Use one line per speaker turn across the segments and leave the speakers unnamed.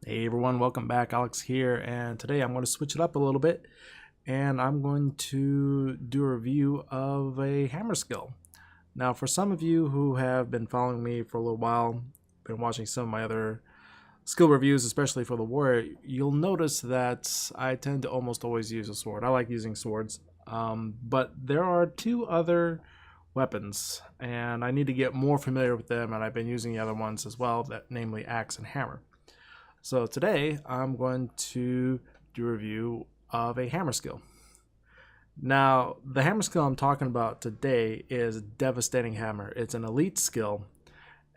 Hey everyone, welcome back. Alex here, and today I'm going to switch it up a little bit and I'm going to do a review of a hammer skill. Now, for some of you who have been following me for a little while, been watching some of my other skill reviews, especially for the warrior, you'll notice that I tend to almost always use a sword. I like using swords, but there are two other weapons, and I need to get more familiar with them, and I've been using the other ones as well, namely axe and hammer. So today I'm going to do a review of a hammer skill. Now, the hammer skill I'm talking about today is Devastating Hammer. It's an elite skill,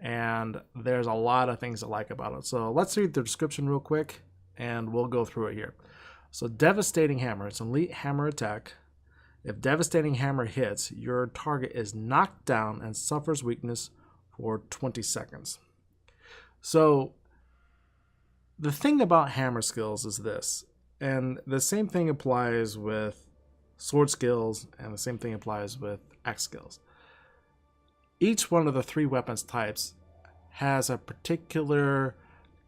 and there's a lot of things I like about it. So let's read the description real quick, and we'll go through it here. So Devastating Hammer, it's an elite hammer attack. If Devastating Hammer hits, your target is knocked down and suffers weakness for 20 seconds. So the thing about hammer skills is this, and the same thing applies with sword skills, and the same thing applies with axe skills. Each one of the three weapons types has a particular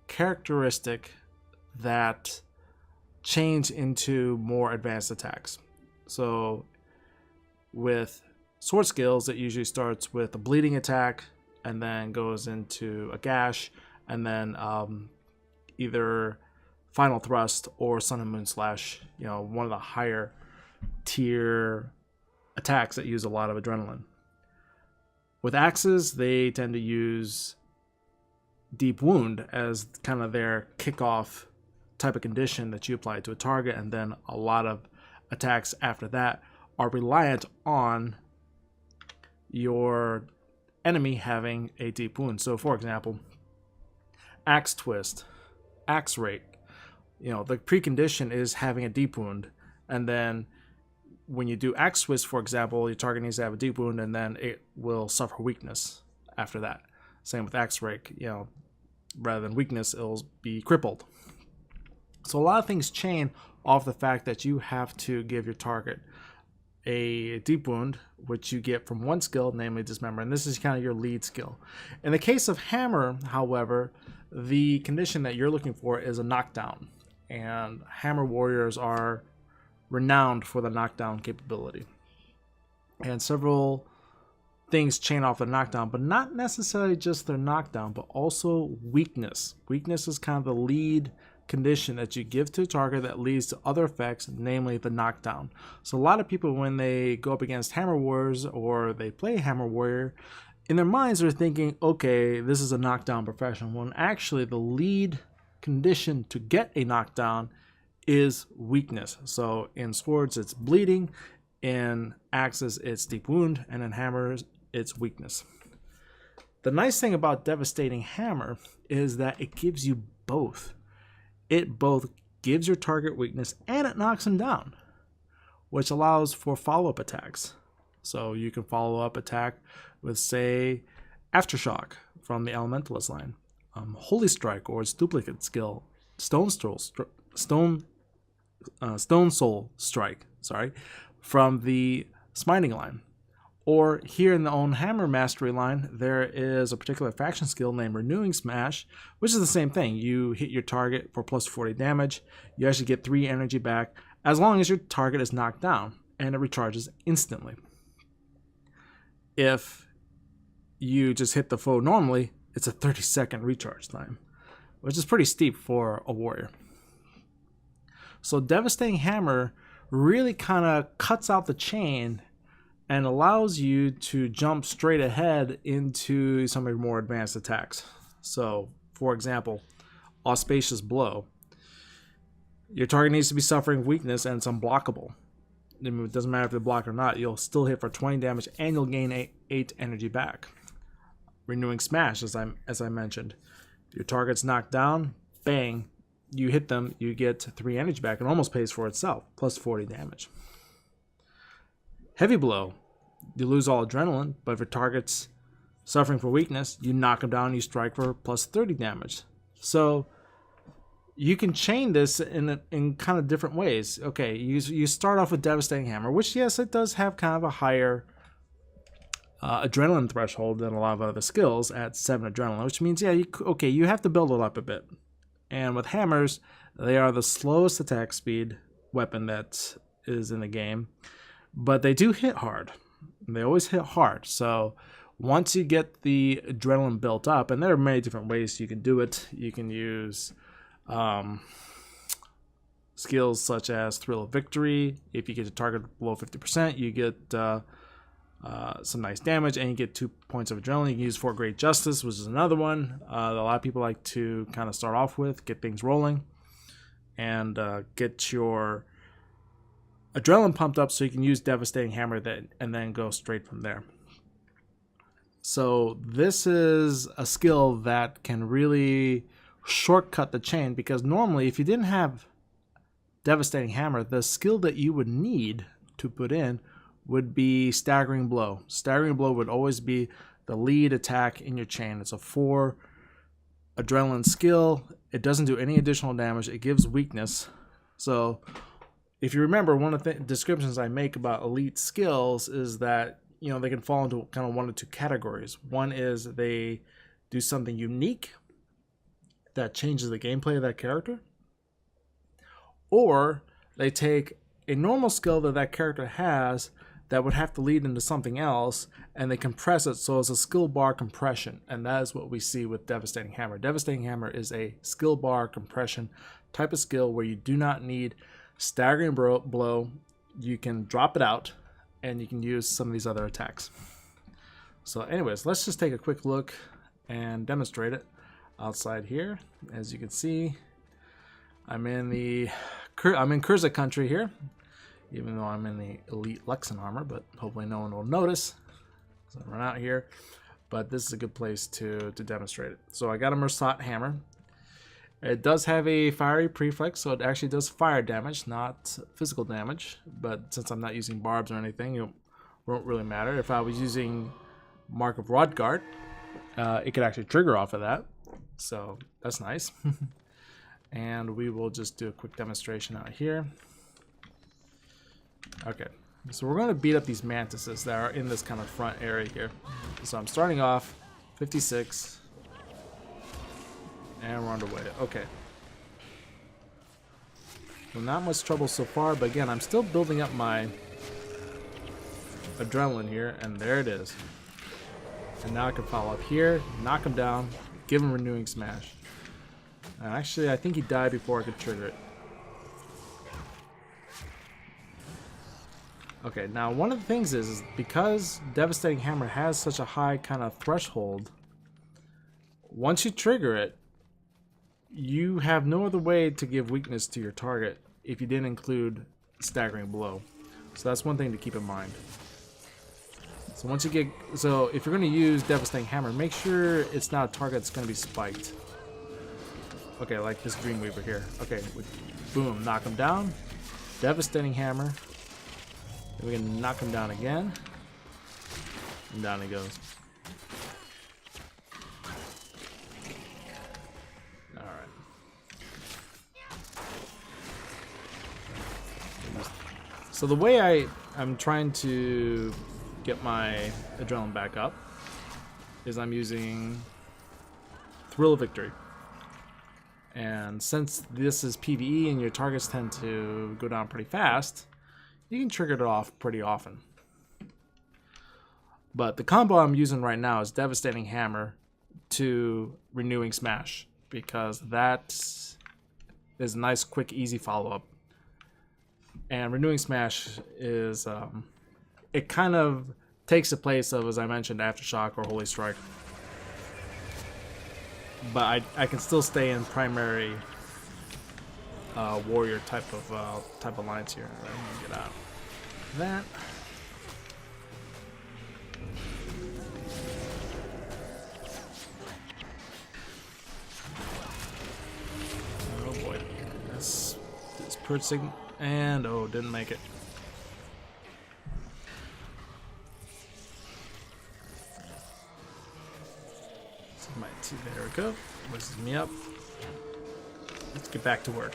characteristic that change into more advanced attacks. So with sword skills, it usually starts with a bleeding attack and then goes into a gash, and then either Final Thrust or Sun and Moon Slash, one of the higher tier attacks that use a lot of adrenaline. With axes, they tend to use Deep Wound as kind of their kickoff type of condition that you apply to a target, and then a lot of attacks after that are reliant on your enemy having a deep wound. So for example, Axe Twist, Axe Rake, the precondition is having a deep wound, and then when you do Axe Twist, for example, your target needs to have a deep wound, and then it will suffer weakness after that. Same with Axe Rake, rather than weakness, it'll be crippled. So a lot of things chain off the fact that you have to give your target a deep wound, which you get from one skill, namely Dismember, and this is kind of your lead skill. In the case of hammer, however, the condition that you're looking for is a knockdown, and hammer warriors are renowned for the knockdown capability. And several things chain off the knockdown, but not necessarily just their knockdown, but also weakness. Weakness is kind of the lead condition that you give to a target that leads to other effects, namely the knockdown. So a lot of people, when they go up against hammer warriors or they play hammer warrior, in their minds they're thinking, okay, this is a knockdown profession, when actually the lead condition to get a knockdown is weakness. So in swords it's bleeding, in axes it's deep wound, and in hammers it's weakness. The nice thing about Devastating Hammer is that it gives you both. It both gives your target weakness and it knocks him down, which allows for follow-up attacks. So you can follow up attack with, say, Aftershock from the Elementalist line, Holy Strike, or its duplicate skill, Stone Soul Strike, from the Smiting line. Or here in the own Hammer Mastery line, there is a particular faction skill named Renewing Smash, which is the same thing. You hit your target for plus 40 damage. You actually get 3 energy back as long as your target is knocked down, and it recharges instantly. If you just hit the foe normally, it's a 30-second recharge time, which is pretty steep for a warrior. So Devastating Hammer really kind of cuts out the chain and allows you to jump straight ahead into some of your more advanced attacks. So, for example, Auspicious Blow. Your target needs to be suffering weakness and it's unblockable. It doesn't matter if they block or not, you'll still hit for 20 damage and you'll gain 8 energy back. Renewing Smash, as I mentioned. If your target's knocked down, bang, you hit them, you get 3 energy back. It almost pays for itself, plus 40 damage. Heavy Blow. You lose all adrenaline, but if your target's suffering for weakness, you knock him down, you strike for plus 30 damage. So you can chain this in kind of different ways. Okay, you start off with Devastating Hammer, which, yes, it does have kind of a higher adrenaline threshold than a lot of other skills at 7 adrenaline, which means, yeah, you have to build it up a bit. And with hammers, they are the slowest attack speed weapon that is in the game, but they do hit hard. They always hit hard. So once you get the adrenaline built up, and there are many different ways you can do it. You can use skills such as Thrill of Victory. If you get your target below 50%, you get some nice damage, and you get 2 points of adrenaline. You can use For Great Justice, which is another one that a lot of people like to kind of start off with, get things rolling, and get your adrenaline pumped up so you can use Devastating Hammer and then go straight from there. So this is a skill that can really shortcut the chain, because normally if you didn't have Devastating Hammer, the skill that you would need to put in would be Staggering Blow. Staggering Blow would always be the lead attack in your chain. It's a 4 adrenaline skill. It doesn't do any additional damage. It gives weakness. So if you remember, one of the descriptions I make about elite skills is that, you know, they can fall into kind of one of two categories. One is they do something unique that changes the gameplay of that character, or they take a normal skill that character has that would have to lead into something else, and they compress it so it's a skill bar compression, and that is what we see with Devastating Hammer. Devastating Hammer is a skill bar compression type of skill where you do not need Staggering Blow. You can drop it out, and you can use some of these other attacks. So anyways, let's just take a quick look and demonstrate it outside here. As you can see, I'm in Kurza country here, even though I'm in the elite Luxon armor, but hopefully no one will notice as I run out here. But this is a good place to demonstrate it. So I got a Mersat hammer. It does have a fiery prefix, so it actually does fire damage, not physical damage. But since I'm not using barbs or anything, it won't really matter. If I was using Mark of Rodgard, it could actually trigger off of that. So that's nice. And we will just do a quick demonstration out here. Okay, so we're going to beat up these mantises that are in this kind of front area here. So I'm starting off 56, and we're underway. Okay, well, not much trouble so far, but again, I'm still building up my adrenaline here, and there it is. And now I can follow up here, knock him down, give him Renewing Smash. Actually, I think he died before I could trigger it. Okay, now one of the things is because Devastating Hammer has such a high kind of threshold, once you trigger it, you have no other way to give weakness to your target if you didn't include Staggering Blow. So that's one thing to keep in mind. So if you're going to use Devastating Hammer, make sure it's not a target that's going to be spiked. Okay, like this Dreamweaver here. Okay, boom, knock him down. Devastating Hammer. Then we can knock him down again. And down he goes. Alright. So the way I'm trying to get my adrenaline back up is I'm using Thrill of Victory. And since this is PvE and your targets tend to go down pretty fast, you can trigger it off pretty often. But the combo I'm using right now is Devastating Hammer to Renewing Smash, because that is a nice, quick, easy follow-up. And Renewing Smash is, it kind of takes the place of, as I mentioned, Aftershock or Holy Strike. But I can still stay in primary warrior type of lines here. All right, I'm gonna get out of that. Oh boy, that's Pertzing, and oh, didn't make it. There we go. Whizzes me up. Let's get back to work.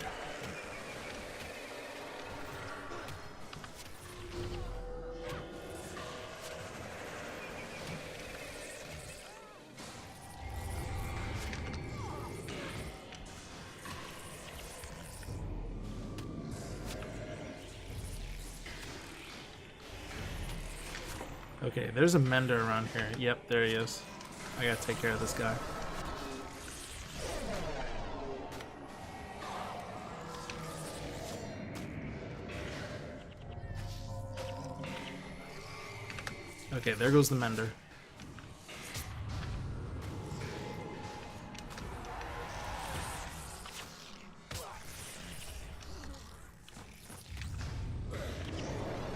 Okay, there's a Mender around here. Yep, there he is. I gotta take care of this guy. Okay, there goes the Mender.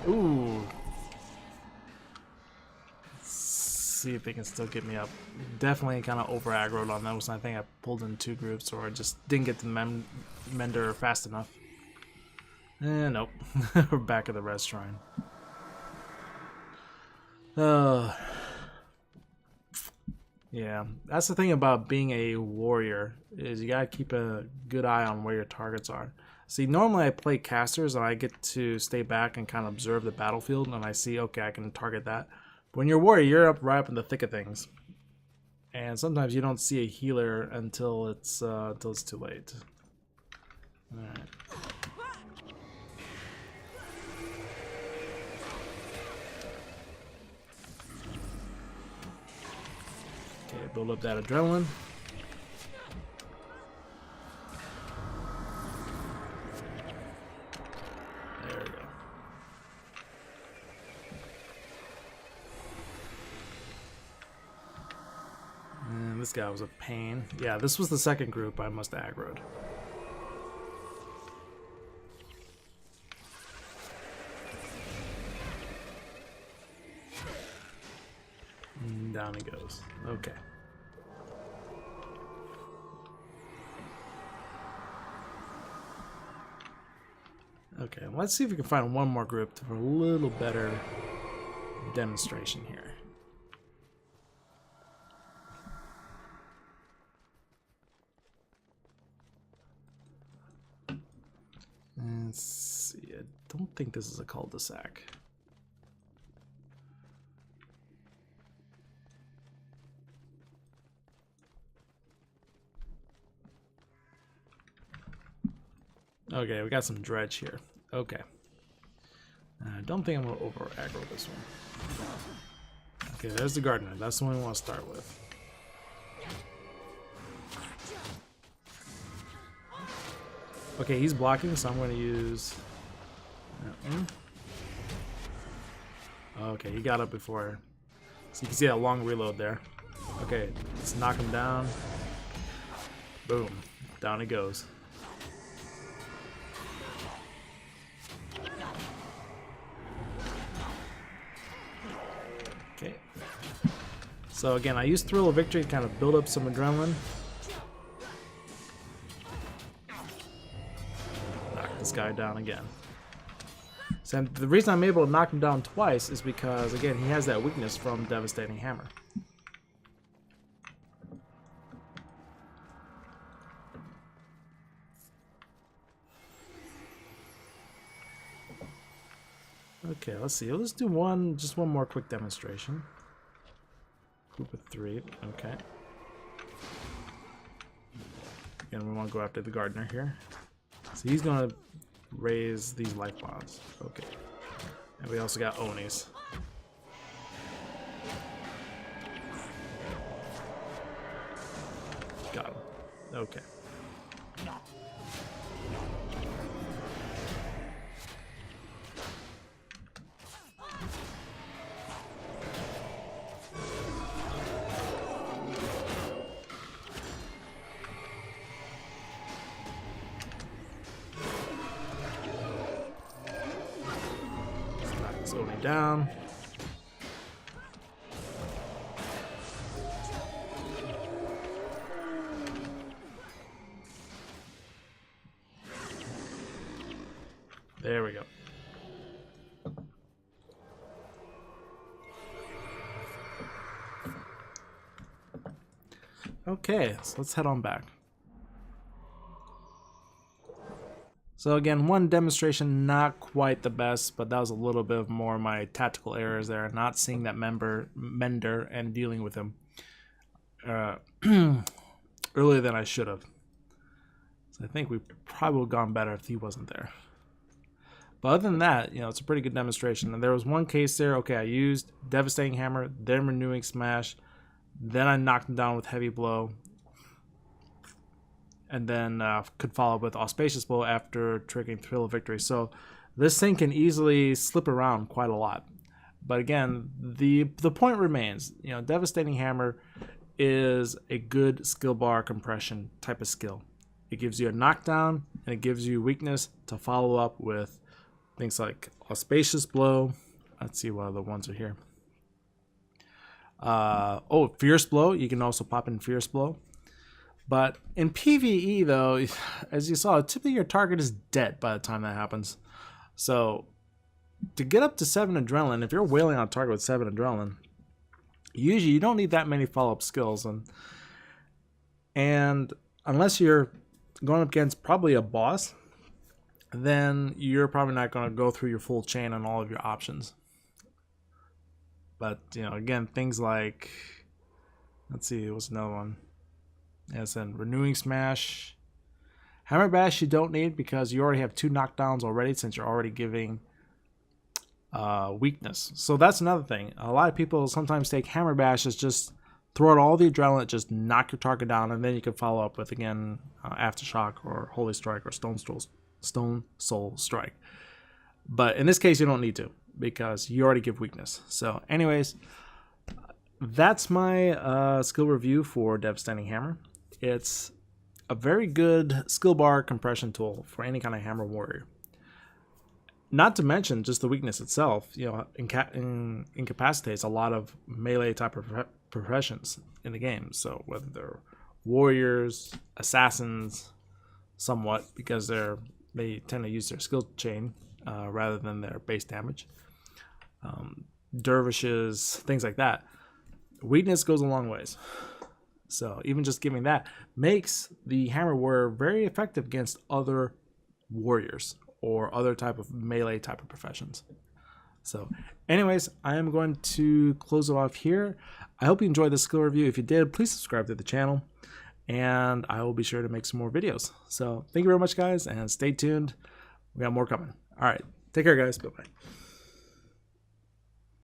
Ooh. Let's see if they can still get me up. Definitely kind of over aggroed on those. I think I pulled in 2 groups, or I just didn't get the Mender fast enough. Nope. We're back at the res shrine. Yeah, that's the thing about being a warrior, is you gotta keep a good eye on where your targets are. See, normally I play casters and I get to stay back and kind of observe the battlefield, and I see, okay, I can target that. But when you're a warrior, you're right up in the thick of things, and sometimes you don't see a healer until it's too late. All right. Okay, build up that adrenaline. There we go. And this guy was a pain. Yeah, this was the second group I must have aggroed. And down he goes. Okay. Okay, let's see if we can find one more group for a little better demonstration here. Let's see, I don't think this is a cul-de-sac. Okay, we got some dredge here. Okay. I don't think I'm going to over aggro this one. Okay, there's the gardener. That's the one we want to start with. Okay, he's blocking, so I'm going to use that one. Okay, he got up before. So you can see that long reload there. Okay, let's knock him down. Boom. Down he goes. Okay. So again, I used Thrill of Victory to kind of build up some adrenaline. Knock this guy down again. So the reason I'm able to knock him down twice is because, again, he has that weakness from Devastating Hammer. Okay, let's see. Let's do just one more quick demonstration. Group of 3. Okay. Again, we want to go after the gardener here. So he's going to raise these life bombs. Okay. And we also got Onis. Got him. Okay. Oni down. There we go. Okay, so let's head on back. So again, one demonstration, not quite the best, but that was a little bit more of my tactical errors there, not seeing that Mender and dealing with him earlier than I should have. So I think we probably would have gone better if he wasn't there. But other than that, it's a pretty good demonstration. And there was one case there, okay, I used Devastating Hammer, then Renewing Smash, then I knocked him down with Heavy Blow, and then could follow up with Auspicious Blow after triggering Thrill of Victory. So this thing can easily slip around quite a lot. But again, the point remains, Devastating Hammer is a good skill bar compression type of skill. It gives you a knockdown, and it gives you weakness to follow up with things like Auspicious Blow. Let's see what other ones are here. Fierce Blow. You can also pop in Fierce Blow. But in PvE, though, as you saw, typically your target is dead by the time that happens. So to get up to 7 adrenaline, if you're wailing on a target with 7 adrenaline, usually you don't need that many follow-up skills. And unless you're going up against probably a boss, then you're probably not going to go through your full chain on all of your options. But, again, things like, let's see, what's another one? Yes, and Renewing Smash. Hammer Bash you don't need because you already have 2 knockdowns already since you're already giving weakness. So that's another thing. A lot of people sometimes take Hammer Bash as just throw out all the adrenaline, just knock your target down, and then you can follow up with, again, Aftershock or Holy Strike or Stone Soul Strike. But in this case, you don't need to because you already give weakness. So anyways, that's my skill review for Devastating Hammer. It's a very good skill bar compression tool for any kind of hammer warrior. Not to mention just the weakness itself, incapacitates a lot of melee type of professions in the game. So whether they're warriors, assassins, somewhat because they tend to use their skill chain rather than their base damage. Dervishes, things like that. Weakness goes a long ways. So even just giving that makes the hammer warrior very effective against other warriors or other type of melee type of professions. So anyways, I am going to close it off here. I hope you enjoyed this skill review. If you did, please subscribe to the channel, and I will be sure to make some more videos. So thank you very much, guys, and stay tuned. We got more coming. All right, take care, guys. Bye-bye.